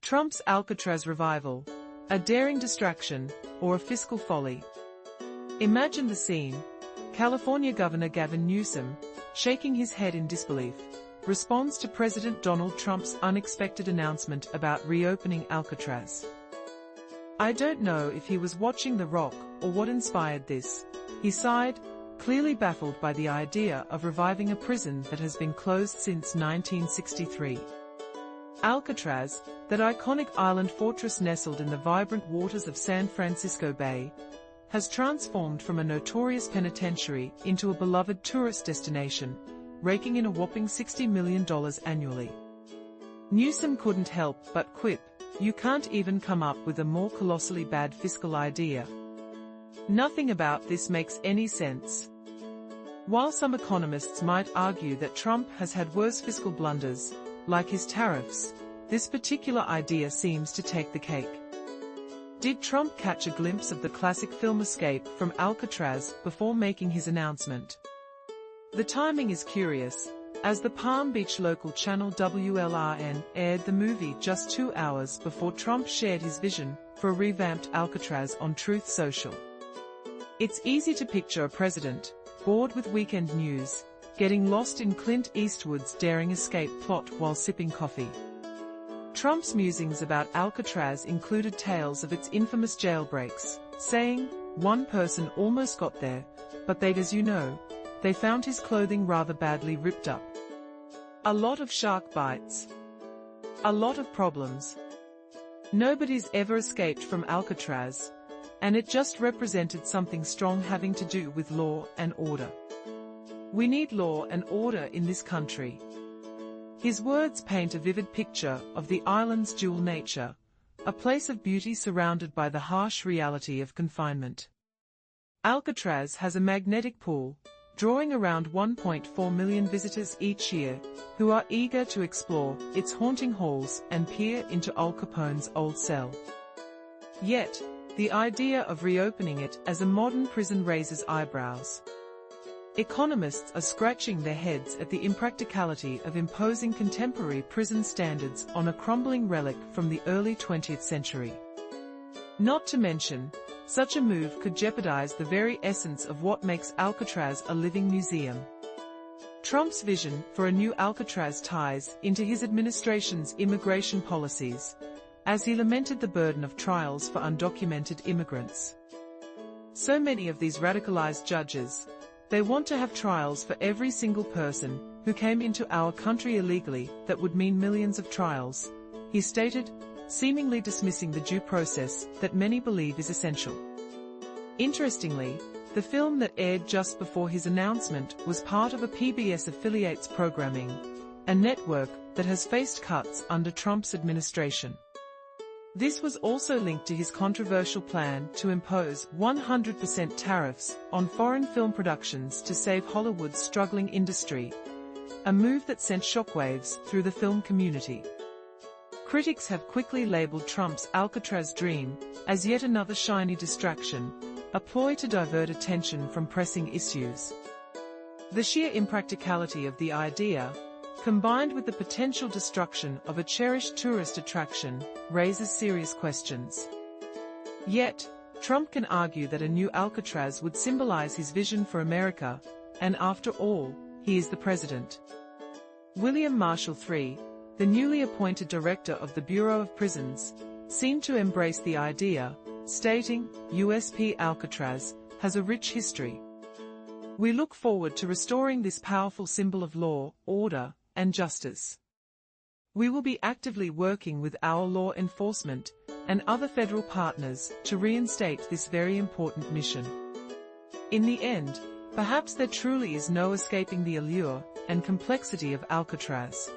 Trump's Alcatraz revival, a daring distraction, or a fiscal folly? Imagine the scene. California Governor Gavin Newsom, shaking his head in disbelief, responds to President Donald Trump's unexpected announcement about reopening Alcatraz. I don't know if he was watching The Rock or what inspired this. He sighed, clearly baffled by the idea of reviving a prison that has been closed since 1963. Alcatraz, that iconic island fortress nestled in the vibrant waters of San Francisco Bay, has transformed from a notorious penitentiary into a beloved tourist destination, raking in a whopping $60 million annually. Newsom couldn't help but quip, "You can't even come up with a more colossally bad fiscal idea." Nothing about this makes any sense. While some economists might argue that Trump has had worse fiscal blunders, like his tariffs, this particular idea seems to take the cake. Did Trump catch a glimpse of the classic film Escape from Alcatraz before making his announcement? The timing is curious, as the Palm Beach local channel WLRN aired the movie just 2 hours before Trump shared his vision for a revamped Alcatraz on Truth Social. It's easy to picture a president, bored with weekend news, getting lost in Clint Eastwood's daring escape plot while sipping coffee. Trump's musings about Alcatraz included tales of its infamous jailbreaks, saying, "One person almost got there, but as you know, they found his clothing rather badly ripped up." A lot of shark bites. A lot of problems. Nobody's ever escaped from Alcatraz, and it just represented something strong having to do with law and order. We need law and order in this country. His words paint a vivid picture of the island's dual nature, a place of beauty surrounded by the harsh reality of confinement. Alcatraz has a magnetic pull, drawing around 1.4 million visitors each year, who are eager to explore its haunting halls and peer into Al Capone's old cell. Yet, the idea of reopening it as a modern prison raises eyebrows. Economists are scratching their heads at the impracticality of imposing contemporary prison standards on a crumbling relic from the early 20th century. Not to mention, such a move could jeopardize the very essence of what makes Alcatraz a living museum. Trump's vision for a new Alcatraz ties into his administration's immigration policies, as he lamented the burden of trials for undocumented immigrants. So many of these radicalized judges, they want to have trials for every single person who came into our country illegally. That would mean millions of trials, he stated, seemingly dismissing the due process that many believe is essential. Interestingly, the film that aired just before his announcement was part of a PBS affiliates programming, a network that has faced cuts under Trump's administration. This was also linked to his controversial plan to impose 100% tariffs on foreign film productions to save Hollywood's struggling industry, a move that sent shockwaves through the film community. Critics have quickly labeled Trump's Alcatraz dream as yet another shiny distraction, a ploy to divert attention from pressing issues. The sheer impracticality of the idea, combined with the potential destruction of a cherished tourist attraction, raises serious questions. Yet, Trump can argue that a new Alcatraz would symbolize his vision for America, and after all, he is the president. William Marshall III, the newly appointed director of the Bureau of Prisons, seemed to embrace the idea, stating, "USP Alcatraz has a rich history. We look forward to restoring this powerful symbol of law, order, and justice. We will be actively working with our law enforcement and other federal partners to reinstate this very important mission." In the end, perhaps there truly is no escaping the allure and complexity of Alcatraz.